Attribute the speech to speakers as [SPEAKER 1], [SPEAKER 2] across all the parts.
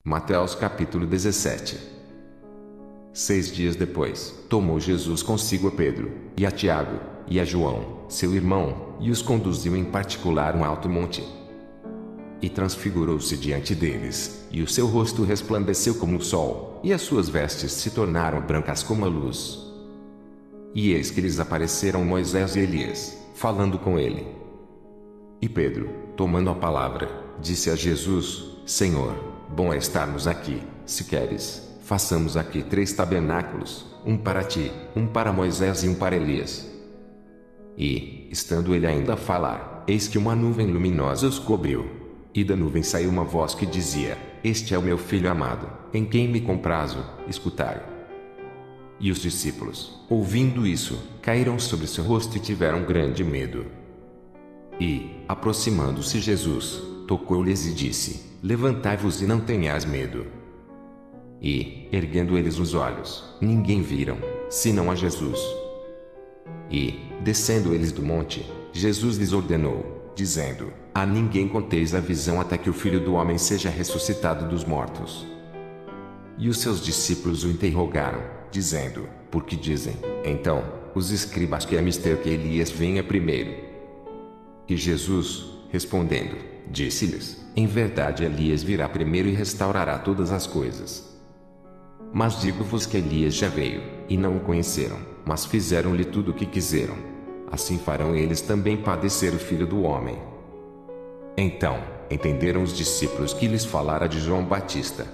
[SPEAKER 1] Mateus capítulo 17. 6 dias depois, tomou Jesus consigo a Pedro, e a Tiago, e a João, seu irmão, e os conduziu em particular a um alto monte. E transfigurou-se diante deles, e o seu rosto resplandeceu como o sol, e as suas vestes se tornaram brancas como a luz. E eis que lhes apareceram Moisés e Elias, falando com ele. E Pedro, tomando a palavra, disse a Jesus: Senhor, bom é estarmos aqui. Se queres, façamos aqui 3 tabernáculos, um para ti, um para Moisés e um para Elias. E, estando ele ainda a falar, eis que uma nuvem luminosa os cobriu. E da nuvem saiu uma voz que dizia: Este é o meu filho amado, em quem me comprazo, escutai. E os discípulos, ouvindo isso, caíram sobre seu rosto e tiveram grande medo. E, aproximando-se Jesus, tocou-lhes e disse: Levantai-vos e não tenhais medo. E, erguendo eles os olhos, ninguém viram, senão a Jesus. E, descendo eles do monte, Jesus lhes ordenou, dizendo: A ninguém conteis a visão até que o Filho do Homem seja ressuscitado dos mortos. E os seus discípulos o interrogaram, dizendo: Por que dizem, então, os escribas que é mister que Elias venha primeiro? E Jesus, respondendo, disse-lhes: Em verdade Elias virá primeiro e restaurará todas as coisas. Mas digo-vos que Elias já veio, e não o conheceram, mas fizeram-lhe tudo o que quiseram. Assim farão eles também padecer o Filho do Homem. Então, entenderam os discípulos que lhes falara de João Batista.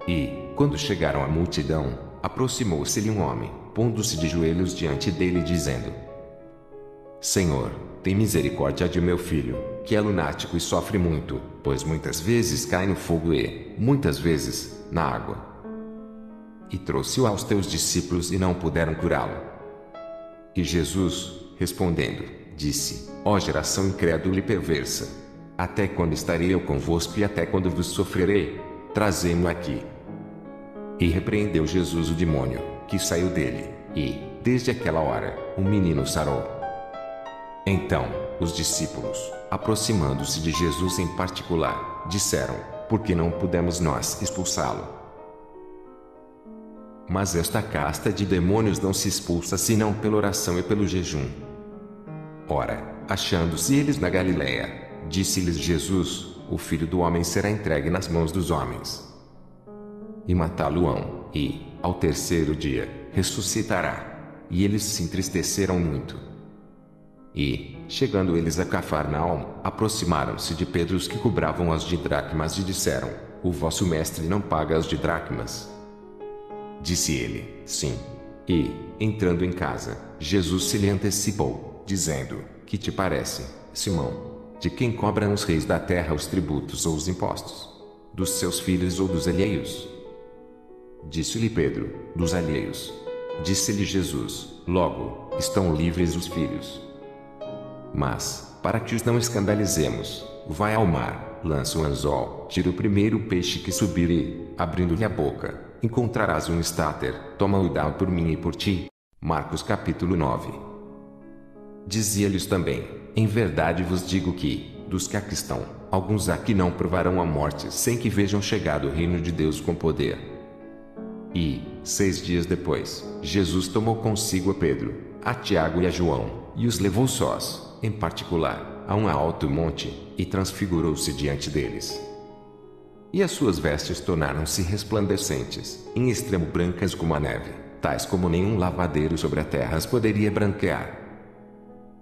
[SPEAKER 1] E, quando chegaram à multidão, aproximou-se-lhe um homem, pondo-se de joelhos diante dele, dizendo: Senhor, tem misericórdia de meu filho, que é lunático e sofre muito, pois muitas vezes cai no fogo e, muitas vezes, na água. E trouxe-o aos teus discípulos e não puderam curá-lo. E Jesus, respondendo, disse: Ó geração incrédula e perversa, até quando estarei eu convosco e até quando vos sofrerei? Trazei-mo aqui. E repreendeu Jesus o demônio, que saiu dele, e, desde aquela hora, o menino sarou. Então, os discípulos, aproximando-se de Jesus em particular, disseram: Por que não pudemos nós expulsá-lo? Mas esta casta de demônios não se expulsa senão pela oração e pelo jejum. Ora, achando-se eles na Galiléia, disse-lhes Jesus: O Filho do Homem será entregue nas mãos dos homens. E matá-lo-ão, e, ao terceiro dia, ressuscitará. E eles se entristeceram muito. E, chegando eles a Cafarnaum, aproximaram-se de Pedro os que cobravam as didracmas e disseram: O vosso mestre não paga as didracmas? Disse ele: Sim. E, entrando em casa, Jesus se lhe antecipou, dizendo: Que te parece, Simão? De quem cobram os reis da terra os tributos ou os impostos? Dos seus filhos ou dos alheios? Disse-lhe Pedro: Dos alheios. Disse-lhe Jesus: Logo, estão livres os filhos. Mas, para que os não escandalizemos, vai ao mar, lança o anzol, tira o primeiro peixe que subir e, abrindo-lhe a boca, encontrarás um estáter, toma-o e dá-o por mim e por ti. Marcos capítulo 9. Dizia-lhes também: Em verdade vos digo que, dos que aqui estão, alguns aqui não provarão a morte sem que vejam chegado o reino de Deus com poder. E, 6 dias depois, Jesus tomou consigo a Pedro, a Tiago e a João, e os levou sós, em particular, a um alto monte, e transfigurou-se diante deles. E as suas vestes tornaram-se resplandecentes, em extremo brancas como a neve, tais como nenhum lavadeiro sobre a terra as poderia branquear.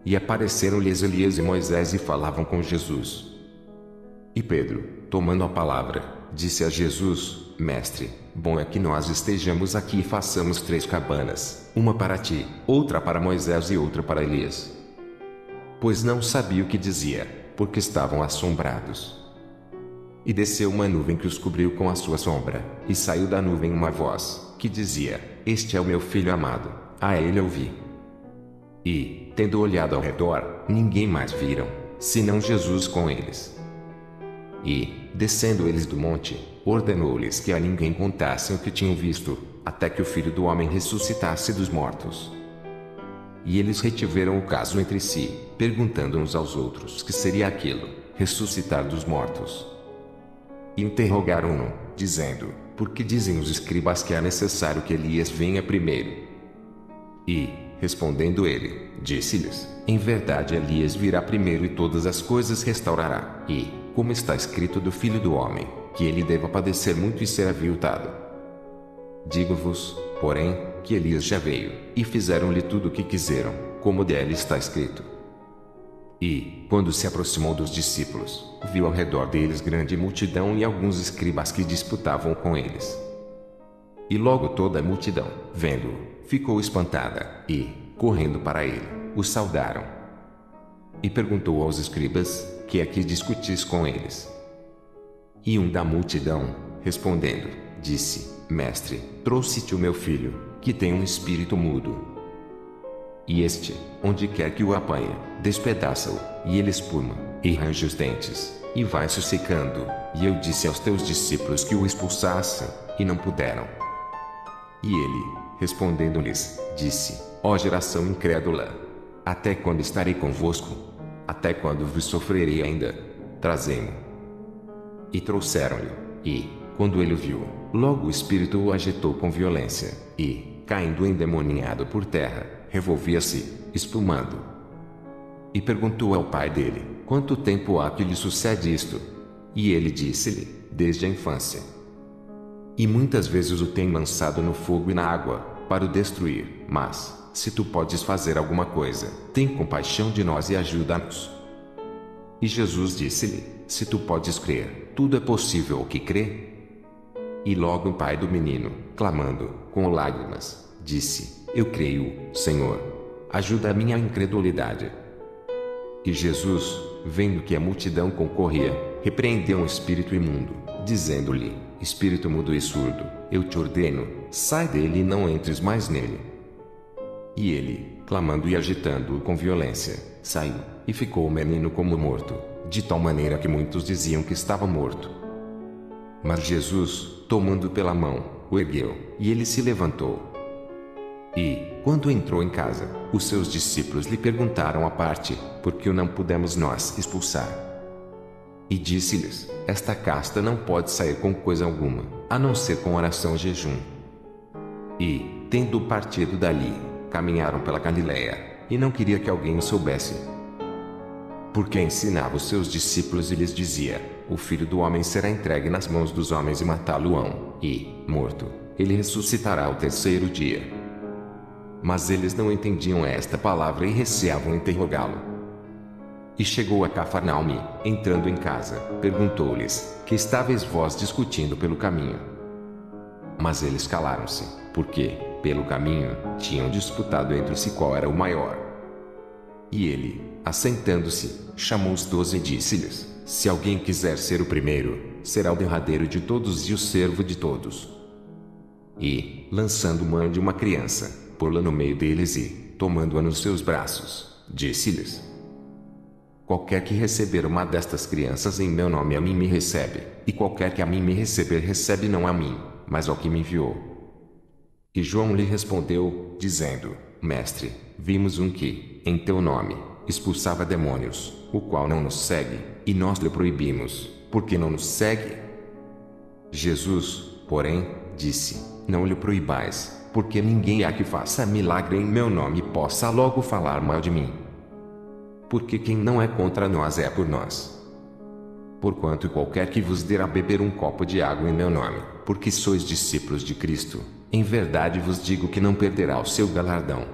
[SPEAKER 1] E apareceram-lhes Elias e Moisés e falavam com Jesus. E Pedro, tomando a palavra, disse a Jesus: Mestre, bom é que nós estejamos aqui e façamos 3 cabanas, uma para ti, outra para Moisés e outra para Elias. Pois não sabia o que dizia, porque estavam assombrados. E desceu uma nuvem que os cobriu com a sua sombra, e saiu da nuvem uma voz, que dizia: Este é o meu filho amado, a ele ouvi. E, tendo olhado ao redor, ninguém mais viram, senão Jesus com eles. E, descendo eles do monte, ordenou-lhes que a ninguém contassem o que tinham visto, até que o Filho do Homem ressuscitasse dos mortos. E eles retiveram o caso entre si, perguntando uns aos outros que seria aquilo, ressuscitar dos mortos. E interrogaram-no, dizendo: Por que dizem os escribas que é necessário que Elias venha primeiro? E, respondendo ele, disse-lhes: Em verdade Elias virá primeiro e todas as coisas restaurará. E, como está escrito do Filho do Homem, que ele deva padecer muito e ser aviltado. Digo-vos, porém, que Elias já veio, e fizeram-lhe tudo o que quiseram, como dele está escrito. E, quando se aproximou dos discípulos, viu ao redor deles grande multidão e alguns escribas que disputavam com eles. E logo toda a multidão, vendo-o, ficou espantada, e, correndo para ele, o saudaram. E perguntou aos escribas: Que é que discutis com eles? E um da multidão, respondendo, disse: Mestre, trouxe-te o meu filho, que tem um espírito mudo. E este, onde quer que o apanha, despedaça-o, e ele espuma, e range os dentes, e vai-se secando. E eu disse aos teus discípulos que o expulsassem, e não puderam. E ele, respondendo-lhes, disse: Ó geração incrédula! Até quando estarei convosco? Até quando vos sofrerei ainda? Trazei-mo. E trouxeram-lhe. E, quando ele o viu, logo o espírito o agitou com violência, e, caindo endemoniado por terra, revolvia-se, espumando. E perguntou ao pai dele: Quanto tempo há que lhe sucede isto? E ele disse-lhe: Desde a infância. E muitas vezes o tem lançado no fogo e na água, para o destruir. Mas, se tu podes fazer alguma coisa, tem compaixão de nós e ajuda-nos. E Jesus disse-lhe: Se tu podes crer, tudo é possível ao que crê. E logo o pai do menino, clamando, com lágrimas, disse: Eu creio, Senhor. Ajuda a minha incredulidade. E Jesus, vendo que a multidão concorria, repreendeu um espírito imundo, dizendo-lhe: Espírito mudo e surdo, eu te ordeno, sai dele e não entres mais nele. E ele, clamando e agitando-o com violência, saiu, e ficou o menino como morto, de tal maneira que muitos diziam que estava morto. Mas Jesus, tomando pela mão, o ergueu, e ele se levantou. E, quando entrou em casa, os seus discípulos lhe perguntaram à parte: Por que o não pudemos nós expulsar? E disse-lhes: Esta casta não pode sair com coisa alguma, a não ser com oração e jejum. E, tendo partido dali, caminharam pela Galiléia, e não queria que alguém o soubesse. Porque ensinava os seus discípulos e lhes dizia: O Filho do Homem será entregue nas mãos dos homens e matá-lo-ão, e, morto, ele ressuscitará ao terceiro dia. Mas eles não entendiam esta palavra e receavam interrogá-lo. E chegou a Cafarnaume, entrando em casa, perguntou-lhes: Que estáveis vós discutindo pelo caminho? Mas eles calaram-se, porque, pelo caminho, tinham disputado entre si qual era o maior. E ele, assentando-se, chamou os 12 e disse-lhes: Se alguém quiser ser o primeiro, será o derradeiro de todos e o servo de todos. E, lançando mão de uma criança, pô-la no meio deles e, tomando-a nos seus braços, disse-lhes: Qualquer que receber uma destas crianças em meu nome a mim me recebe, e qualquer que a mim me receber recebe não a mim, mas ao que me enviou. E João lhe respondeu, dizendo: Mestre, vimos um que, em teu nome, expulsava demônios, o qual não nos segue, e nós lhe proibimos, porque não nos segue. Jesus, porém, disse: Não lhe proibais, porque ninguém há que faça milagre em meu nome e possa logo falar mal de mim. Porque quem não é contra nós é por nós. Porquanto qualquer que vos der a beber um copo de água em meu nome, porque sois discípulos de Cristo, em verdade vos digo que não perderá o seu galardão.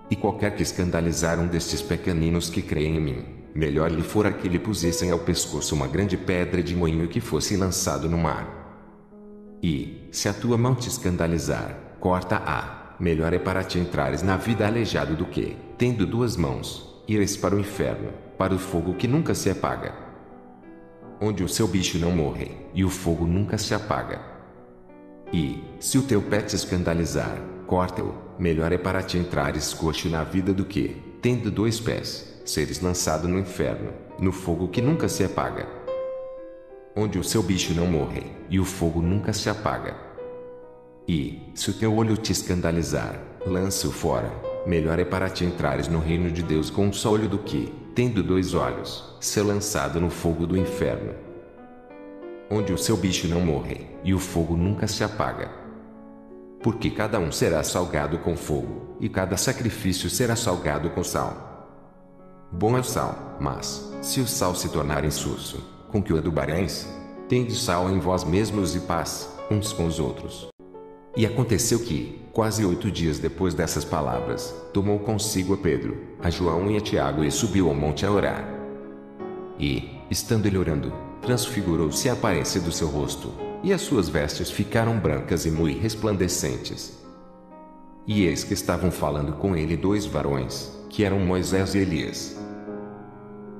[SPEAKER 1] E qualquer que escandalizar um destes pequeninos que creem em mim, melhor lhe fora que lhe pusessem ao pescoço uma grande pedra de moinho e que fosse lançado no mar. E, se a tua mão te escandalizar, corta-a. Melhor é para ti entrares na vida aleijado do que, tendo 2 mãos, ires para o inferno, para o fogo que nunca se apaga, onde o seu bicho não morre, e o fogo nunca se apaga. E, se o teu pé te escandalizar, corta-o. Melhor é para ti entrares coxo na vida do que, tendo 2 pés, seres lançado no inferno, no fogo que nunca se apaga, onde o seu bicho não morre, e o fogo nunca se apaga. E, se o teu olho te escandalizar, lança-o fora. Melhor é para ti entrares no reino de Deus com um só olho do que, tendo 2 olhos, ser lançado no fogo do inferno. onde o seu bicho não morre, e o fogo nunca se apaga. Porque cada um será salgado com fogo, e cada sacrifício será salgado com sal. Bom é o sal, mas, se o sal se tornar insosso, com que o adubareis? Tende sal em vós mesmos e paz, uns com os outros. E aconteceu que, quase 8 dias depois dessas palavras, tomou consigo a Pedro, a João e a Tiago e subiu ao monte a orar. E, estando ele orando, transfigurou-se a aparência do seu rosto, e as suas vestes ficaram brancas e muito resplandecentes. E eis que estavam falando com ele 2 varões, que eram Moisés e Elias,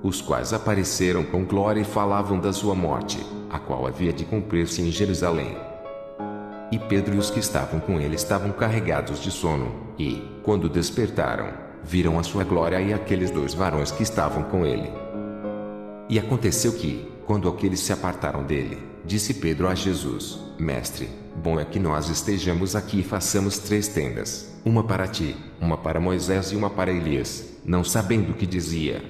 [SPEAKER 1] os quais apareceram com glória e falavam da sua morte, a qual havia de cumprir-se em Jerusalém. E Pedro e os que estavam com ele estavam carregados de sono, e, quando despertaram, viram a sua glória e aqueles 2 varões que estavam com ele. E aconteceu que, quando aqueles se apartaram dele, disse Pedro a Jesus: Mestre, bom é que nós estejamos aqui e façamos 3 tendas, uma para ti, uma para Moisés e uma para Elias, não sabendo o que dizia.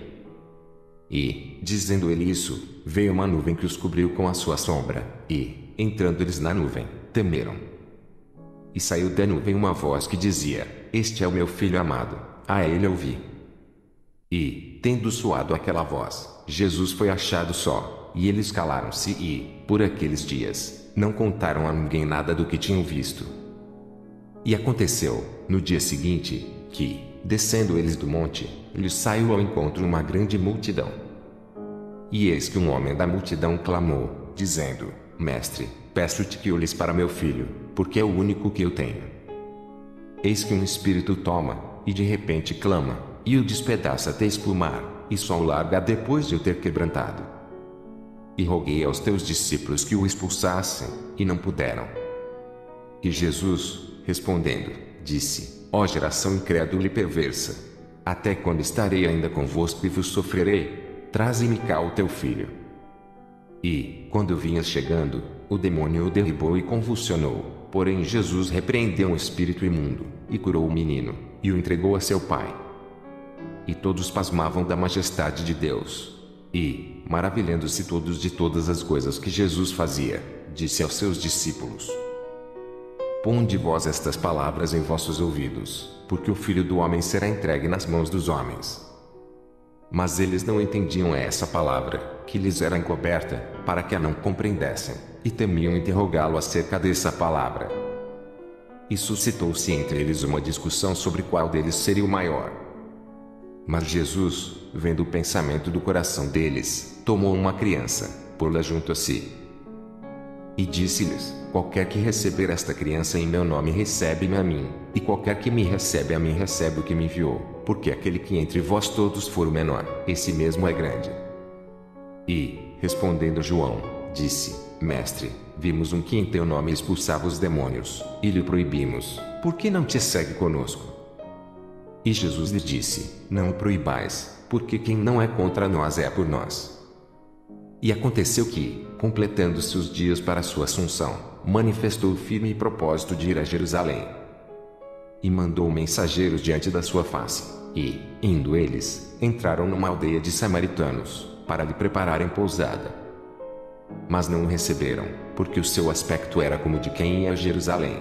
[SPEAKER 1] E, dizendo ele isso, veio uma nuvem que os cobriu com a sua sombra, e, entrando eles na nuvem, temeram. E saiu da nuvem uma voz que dizia: Este é o meu filho amado, a ele ouvi. E, tendo soado aquela voz, Jesus foi achado só, e eles calaram-se e, por aqueles dias, não contaram a ninguém nada do que tinham visto. E aconteceu, no dia seguinte, que, descendo eles do monte, lhes saiu ao encontro uma grande multidão. E eis que um homem da multidão clamou, dizendo: Mestre, peço-te que olhes para meu filho, porque é o único que eu tenho. Eis que um espírito toma, e de repente clama, e o despedaça até espumar, e só o larga depois de o ter quebrantado. E roguei aos teus discípulos que o expulsassem, e não puderam. E Jesus, respondendo, disse: Ó geração incrédula e perversa, até quando estarei ainda convosco e vos sofrerei? Traze-me cá o teu filho. E, quando vinhas chegando, o demônio o derribou e convulsionou, porém Jesus repreendeu o espírito imundo, e curou o menino, e o entregou a seu pai. E todos pasmavam da majestade de Deus. E, maravilhando-se todos de todas as coisas que Jesus fazia, disse aos seus discípulos: Ponde vós estas palavras em vossos ouvidos, porque o Filho do Homem será entregue nas mãos dos homens. Mas eles não entendiam essa palavra, que lhes era encoberta, para que a não compreendessem, e temiam interrogá-lo acerca dessa palavra. E suscitou-se entre eles uma discussão sobre qual deles seria o maior. Mas Jesus, vendo o pensamento do coração deles, tomou uma criança, pô-la junto a si. E disse-lhes: Qualquer que receber esta criança em meu nome recebe-me a mim, e qualquer que me recebe a mim recebe o que me enviou, porque aquele que entre vós todos for o menor, esse mesmo é grande. E, respondendo João, disse: Mestre, vimos um que em teu nome expulsava os demônios, e lhe proibimos, por que não te segue conosco? E Jesus lhe disse: Não o proibais, porque quem não é contra nós é por nós. E aconteceu que, completando-se os dias para sua assunção, manifestou o firme propósito de ir a Jerusalém. E mandou mensageiros diante da sua face, e, indo eles, entraram numa aldeia de samaritanos, para lhe prepararem pousada. Mas não o receberam, porque o seu aspecto era como de quem ia a Jerusalém.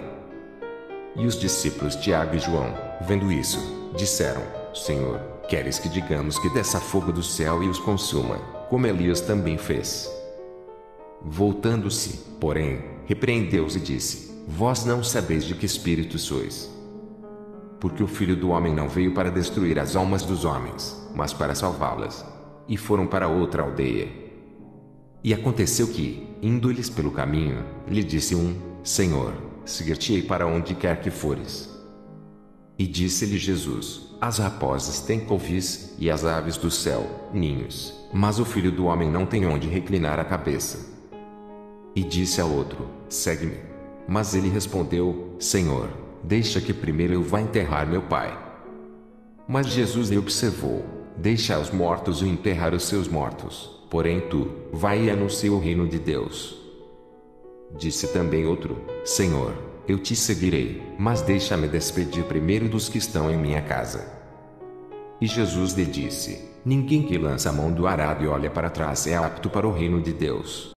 [SPEAKER 1] E os discípulos Tiago e João, vendo isso, disseram: Senhor, queres que digamos que desça fogo do céu e os consuma, como Elias também fez? Voltando-se, porém, repreendeu-os e disse: Vós não sabeis de que espírito sois. Porque o Filho do Homem não veio para destruir as almas dos homens, mas para salvá-las. E foram para outra aldeia. E aconteceu que, indo-lhes pelo caminho, lhe disse um: Senhor, seguir-te-ei para onde quer que fores. E disse-lhe Jesus: As raposas têm covis, e as aves do céu, ninhos, mas o Filho do Homem não tem onde reclinar a cabeça. E disse ao outro: Segue-me. Mas ele respondeu: Senhor, deixa que primeiro eu vá enterrar meu pai. Mas Jesus lhe observou: Deixa os mortos enterrar os seus mortos, porém tu, vai e anuncia o reino de Deus. Disse também outro: Senhor, eu te seguirei, mas deixa-me despedir primeiro dos que estão em minha casa. E Jesus lhe disse: Ninguém que lança a mão do arado e olha para trás é apto para o reino de Deus.